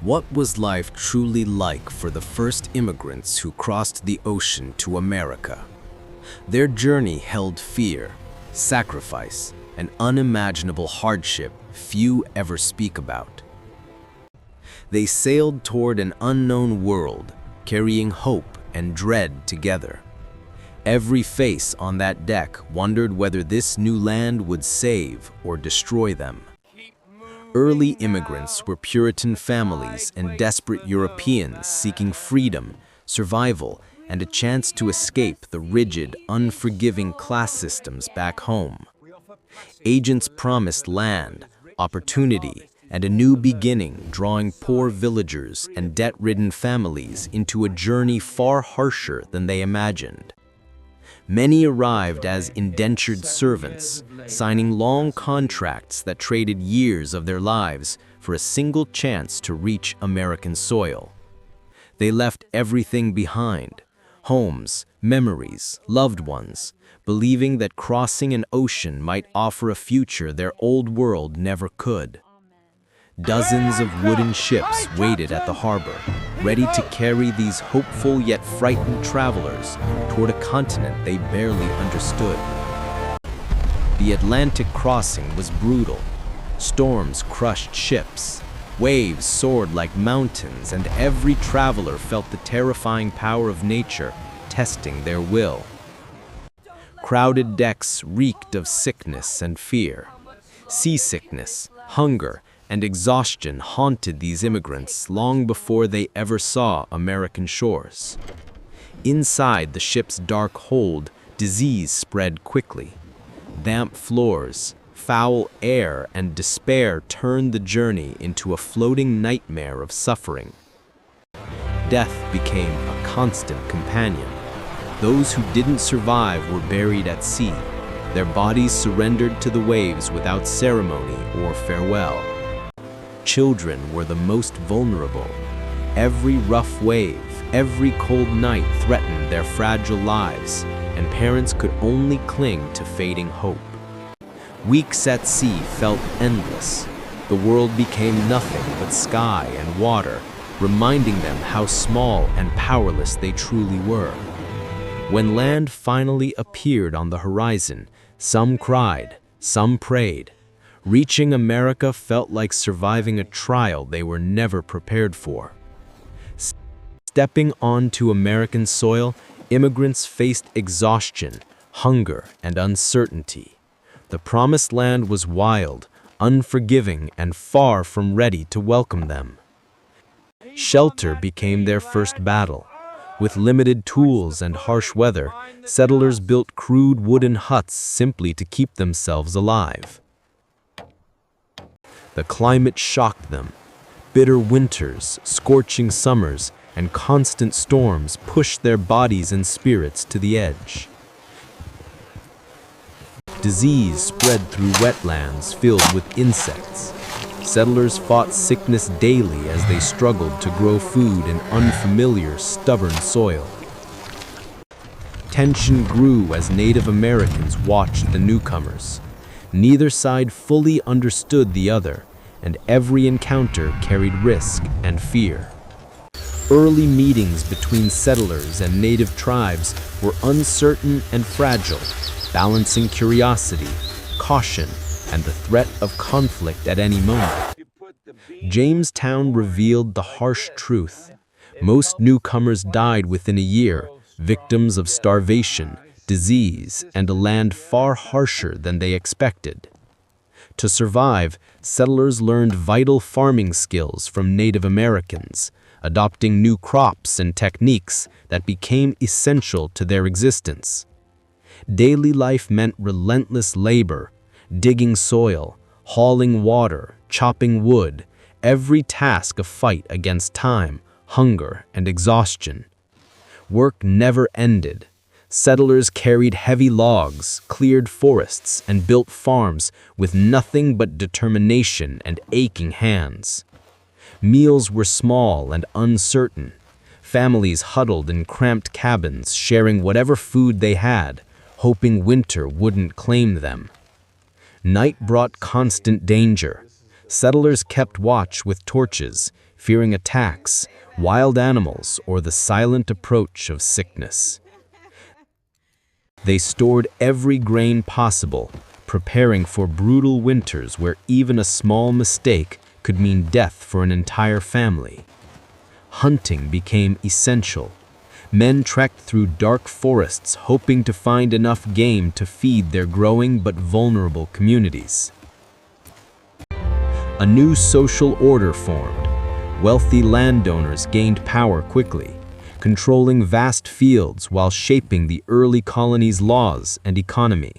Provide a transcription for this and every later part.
What was life truly like for the first immigrants who crossed the ocean to America? Their journey held fear, sacrifice, and unimaginable hardship few ever speak about. They sailed toward an unknown world, carrying hope and dread together. Every face on that deck wondered whether this new land would save or destroy them. Early immigrants were Puritan families and desperate Europeans seeking freedom, survival, and a chance to escape the rigid, unforgiving class systems back home. Agents promised land, opportunity, and a new beginning, drawing poor villagers and debt-ridden families into a journey far harsher than they imagined. Many arrived as indentured servants, signing long contracts that traded years of their lives for a single chance to reach American soil. They left everything behind: homes, memories, loved ones, believing that crossing an ocean might offer a future their old world never could. Dozens of wooden ships waited at the harbor, ready to carry these hopeful yet frightened travelers toward a continent they barely understood. The Atlantic crossing was brutal. Storms crushed ships, waves soared like mountains, and every traveler felt the terrifying power of nature testing their will. Crowded decks reeked of sickness and fear. Seasickness, hunger, and exhaustion haunted these immigrants long before they ever saw American shores. Inside the ship's dark hold, disease spread quickly. Damp floors, foul air, and despair turned the journey into a floating nightmare of suffering. Death became a constant companion. Those who didn't survive were buried at sea, their bodies surrendered to the waves without ceremony or farewell. Children were the most vulnerable. Every rough wave, every cold night threatened their fragile lives, and parents could only cling to fading hope. Weeks at sea felt endless. The world became nothing but sky and water, reminding them how small and powerless they truly were. When land finally appeared on the horizon, some cried, some prayed. Reaching America felt like surviving a trial they were never prepared for. Stepping onto American soil, immigrants faced exhaustion, hunger, and uncertainty. The promised land was wild, unforgiving, and far from ready to welcome them. Shelter became their first battle. With limited tools and harsh weather, settlers built crude wooden huts simply to keep themselves alive. The climate shocked them. Bitter winters, scorching summers, and constant storms pushed their bodies and spirits to the edge. Disease spread through wetlands filled with insects. Settlers fought sickness daily as they struggled to grow food in unfamiliar, stubborn soil. Tension grew as Native Americans watched the newcomers. Neither side fully understood the other, and every encounter carried risk and fear. Early meetings between settlers and native tribes were uncertain and fragile, balancing curiosity, caution, and the threat of conflict at any moment. Jamestown revealed the harsh truth. Most newcomers died within a year, victims of starvation, disease, and a land far harsher than they expected. To survive, settlers learned vital farming skills from Native Americans, adopting new crops and techniques that became essential to their existence. Daily life meant relentless labor, digging soil, hauling water, chopping wood, every task a fight against time, hunger, and exhaustion. Work never ended. Settlers carried heavy logs, cleared forests, and built farms with nothing but determination and aching hands. Meals were small and uncertain. Families huddled in cramped cabins, sharing whatever food they had, hoping winter wouldn't claim them. Night brought constant danger. Settlers kept watch with torches, fearing attacks, wild animals, or the silent approach of sickness. They stored every grain possible, preparing for brutal winters where even a small mistake could mean death for an entire family. Hunting became essential. Men trekked through dark forests hoping to find enough game to feed their growing but vulnerable communities. A new social order formed. Wealthy landowners gained power quickly, controlling vast fields while shaping the early colony's laws and economy.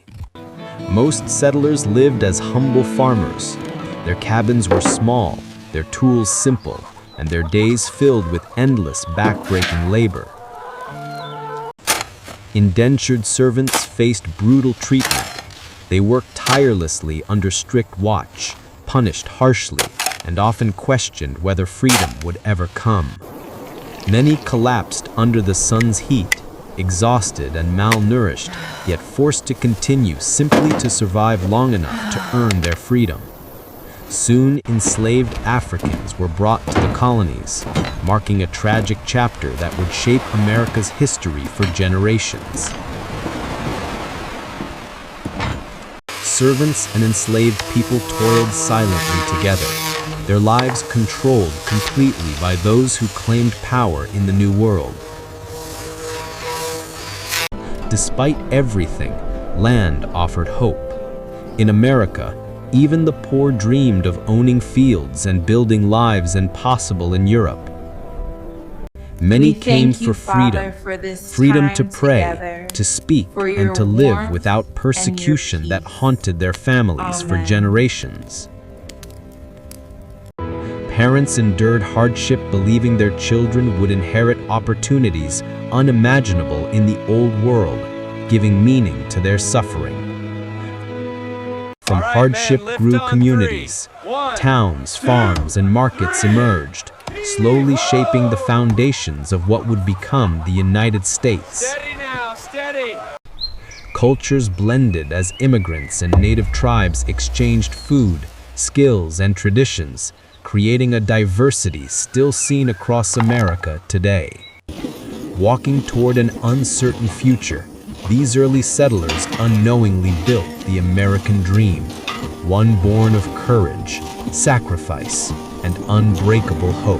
Most settlers lived as humble farmers. Their cabins were small, their tools simple, and their days filled with endless backbreaking labor. Indentured servants faced brutal treatment. They worked tirelessly under strict watch, punished harshly, and often questioned whether freedom would ever come. Many collapsed under the sun's heat, exhausted and malnourished, yet forced to continue simply to survive long enough to earn their freedom. Soon, enslaved Africans were brought to the colonies, marking a tragic chapter that would shape America's history for generations. Servants and enslaved people toiled silently together, their lives controlled completely by those who claimed power in the New World. Despite everything, land offered hope. In America, even the poor dreamed of owning fields and building lives impossible in Europe. Many came for freedom, freedom to pray, to speak, and to live without persecution that haunted their families for generations. Parents endured hardship believing their children would inherit opportunities unimaginable in the old world, giving meaning to their suffering. From hardship grew communities. Towns, farms, and markets emerged, slowly shaping the foundations of what would become the United States. Steady now, steady! Cultures blended as immigrants and native tribes exchanged food, skills, and traditions, creating a diversity still seen across America today. Walking toward an uncertain future, these early settlers unknowingly built the American dream, one born of courage, sacrifice, and unbreakable hope.